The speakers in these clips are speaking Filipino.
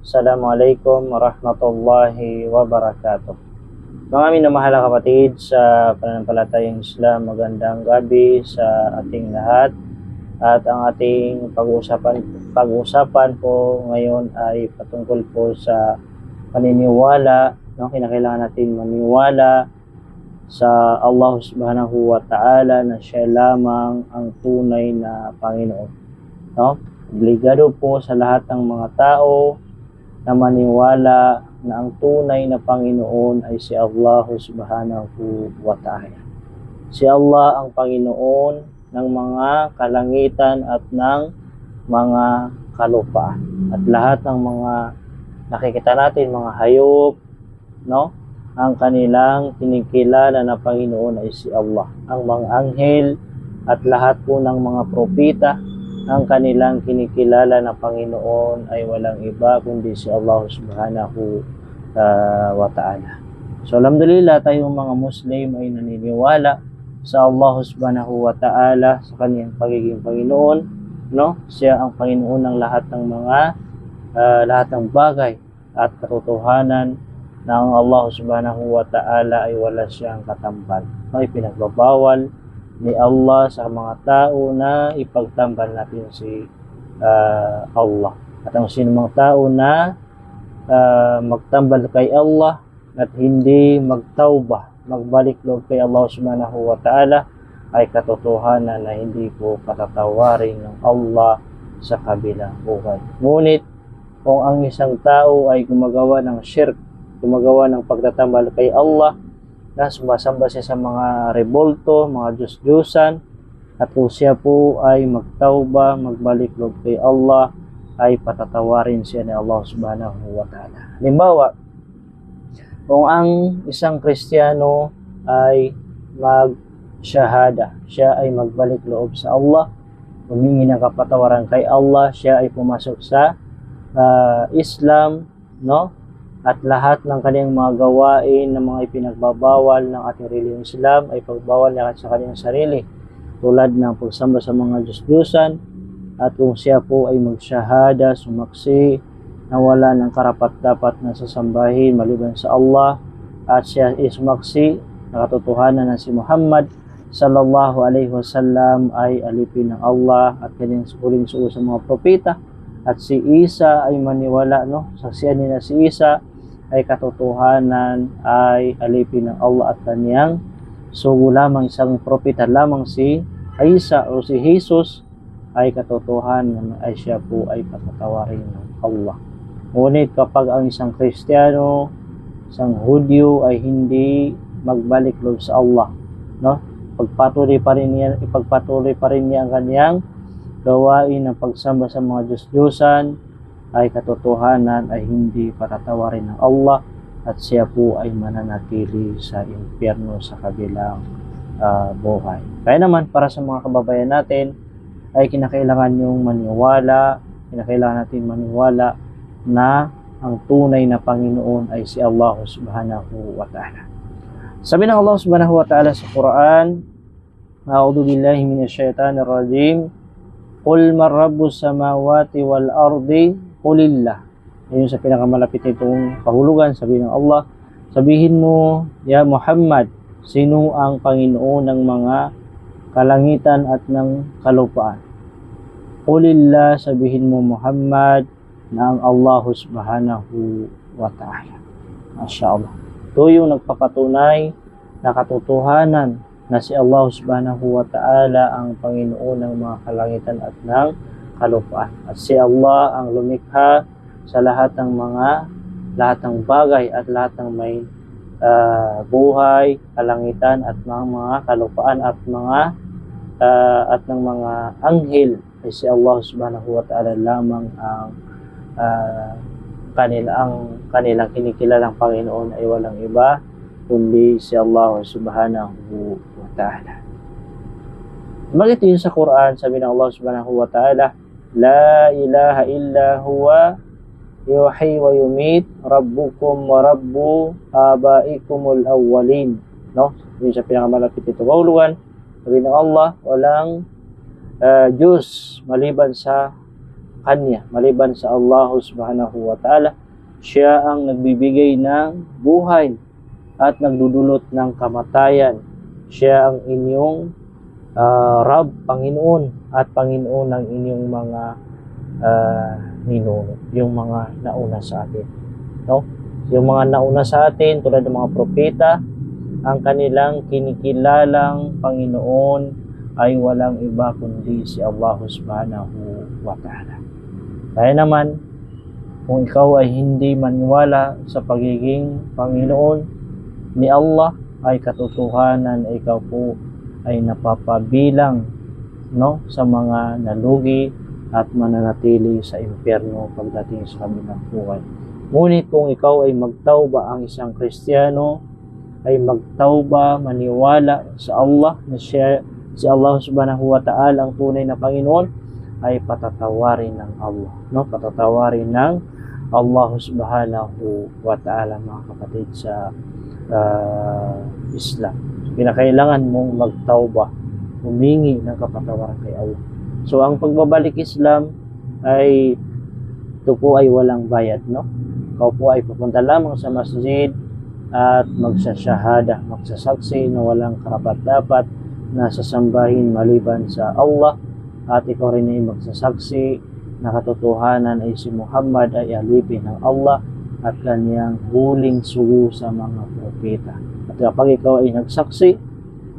Assalamualaikum warahmatullahi wabarakatuh. Mga minamahal na kapatid sa pananampalatayang Islam, magandang gabi sa ating lahat. At ang ating pag-uusapan po ngayon ay patungkol po sa paniniwala. Kinakailangan natin maniwala sa Allah subhanahu wa ta'ala na siya lamang ang tunay na Panginoon. Obligado po sa lahat ng mga tao na maniwala na ang tunay na Panginoon ay si Allah subhanahu wa ta'ala. Si Allah ang Panginoon ng mga kalangitan at ng mga kalupaan. At lahat ng mga nakikita natin, mga hayop, ang kanilang kinikilala na Panginoon ay si Allah. Ang mga anghel at lahat po ng mga propeta, ang kanilang kinikilala na Panginoon ay walang iba kundi si Allah subhanahu wa ta'ala. So alhamdulillah, tayong mga Muslim ay naniniwala sa Allah subhanahu wa ta'ala, sa kanyang pagiging Panginoon. Siya ang Panginoon ng lahat ng bagay, at katotohanan na ang Allah subhanahu wa ta'ala ay wala siyang katambal. Ay pinagbabawal ni Allah sa mga tao na ipagtambal natin si Allah. At ang sinumang tao na magtambal kay Allah at hindi magtawbah, magbalik loob kay Allah subhanahu wa ta'ala, ay katotohanan na hindi po patatawarin ng Allah sa kabilang buhay. Ngunit kung ang isang tao ay gumagawa ng shirk, gumagawa ng pagtatambal kay Allah, na sumasamba siya sa mga rebolto, mga Diyos-Diyosan, at kung siya po ay magtauba, magbalik loob kay Allah, ay patatawarin siya ni Allah subhanahu wa ta'ala. Halimbawa, kung ang isang Kristiyano ay mag-shahada, siya ay magbalik loob sa Allah, humingi ng kapatawaran kay Allah, siya ay pumasok sa Islam, at lahat ng kanyang mga gawain na mga ipinagbabawal ng ating relihiyong Islam ay pagbawal niya sa kanyang sarili, tulad ng pagsamba sa mga Diyos-Diyosan. At kung siya po ay magsyahada, sumaksi na wala ng karapat-dapat na sasambahin maliban sa Allah, at siya ay sumaksi na katotohanan na si Muhammad sallallahu alaihi wasallam ay alipin ng Allah at kanyang huling sugo sa mga propeta, at si Isa ay maniwala, saksiyan niya na si Isa ay katotohanan ay alipin ng Allah at kanyang sugo lamang, isang propeta lamang si Isa o si Jesus ay katotohanan ay siya po ay patatawarin ng Allah. Ngunit kapag ang isang Kristiyano, isang Hudyo ay hindi magbalik loob sa Allah, ipagpatuloy pa rin niya ang kanyang gawain ng pagsamba sa mga Diyos-Diyosan, ay katotohanan ay hindi patatawarin ng Allah, at siya po ay mananatili sa impyerno sa kabilang buhay. Kaya naman, para sa mga kababayan natin, ay kinakailangan natin maniwala na ang tunay na Panginoon ay si Allah subhanahu wa ta'ala. Sabi ng Allah subhanahu wa ta'ala sa Quran, A'udhu billahi minasyaitanir rajim, Qul man rabbus samawati wal ardi qulillah. Ayun sa pinakamalapit nitong kahulugan, sabi ng Allah, sabihin mo, ya Muhammad, sino ang Panginoon ng mga kalangitan at ng kalupaan? Qulillah, sabihin mo Muhammad, na ang Allah subhanahu wa ta'ala. Masya Allah. Ito yung nagpapatunay na katotohanan na si Allah subhanahu wa ta'ala ang Panginoon ng mga kalangitan at ng kalupaan. At si Allah ang lumikha sa lahat ng bagay at lahat ng may buhay, kalangitan at mga kalupaan at ng mga anghel. Ay si Allah subhanahu wa ta'ala lamang ang kanilang kinikilalang Panginoon ay walang iba kundi si Allah subhanahu wa ta'ala. Bakit yun sa Quran, sabi ng Allah subhanahu wa ta'ala, La ilaha illa huwa yuhyi wa yumit rabbukum wa rabbu abaikumul awwalin. Yun sa pinakamalapit ito kahulugan, sabi ng Allah, walang Diyos maliban sa kanya maliban sa Allah subhanahu wa ta'ala. Siya ang nagbibigay ng buhay at nagdudulot ng kamatayan. Siya ang inyong Rab, Panginoon, at Panginoon ng inyong mga ninuno, yung mga nauna sa atin, no? Yung mga nauna sa atin tulad ng mga propeta, ang kanilang kinikilalang Panginoon ay walang iba kundi si Allah subhanahu wa ta'ala. Kaya naman, kung ikaw ay hindi maniwala sa pagiging Panginoon ni Allah, ay katotohanan ikaw po ay napapabilang, no, sa mga nalugi at mananatili sa impyerno pagdating sa kabilang buhay. Ngunit kung ikaw ay magtauba, ang isang Kristiyano ay magtauba, maniwala sa Allah na siya, si Allah subhanahu wa ta'ala ang tunay na Panginoon, ay patatawarin ng Allah, no? Patatawarin ng Allah subhanahu wa ta'ala, mga kapatid sa Islam. Kinakailangan mong magtauba, humingi ng kapatawaran kay Allah. So ang pagbabalik Islam ay ito po ay walang bayad, no? Ikaw po ay pupunta lamang sa masjid at magsasyahada, magsasaksi na walang karapat-dapat na sasambahin maliban sa Allah, at ikaw rin ay magsasaksi na katotohanan ay si Muhammad ay alipin ng Allah at kanyang huling sugo sa mga propeta. At kapag ikaw ay nagsaksi,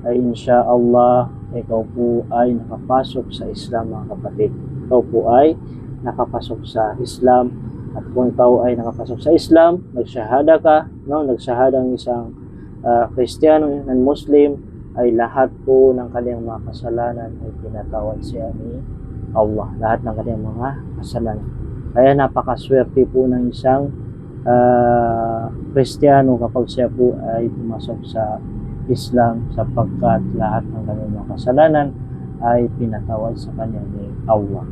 ay insya Allah ikaw po ay nakapasok sa Islam, mga kapatid. Ikaw po ay nakapasok sa Islam. At kung ikaw ay nakapasok sa Islam, nagsyahada ka, no? Nagsyahada ang isang Kristiyano ng Muslim, ay lahat po ng kanyang mga kasalanan ay pinatawad siya ni Allah. Lahat ng kanyang mga kasalanan. Kaya napakaswerte po ng isang Kristiyano kapag siya po ay pumasok sa Islam, sapagkat lahat ng kanyang mga kasalanan ay pinatawad sa kanya ni Allah.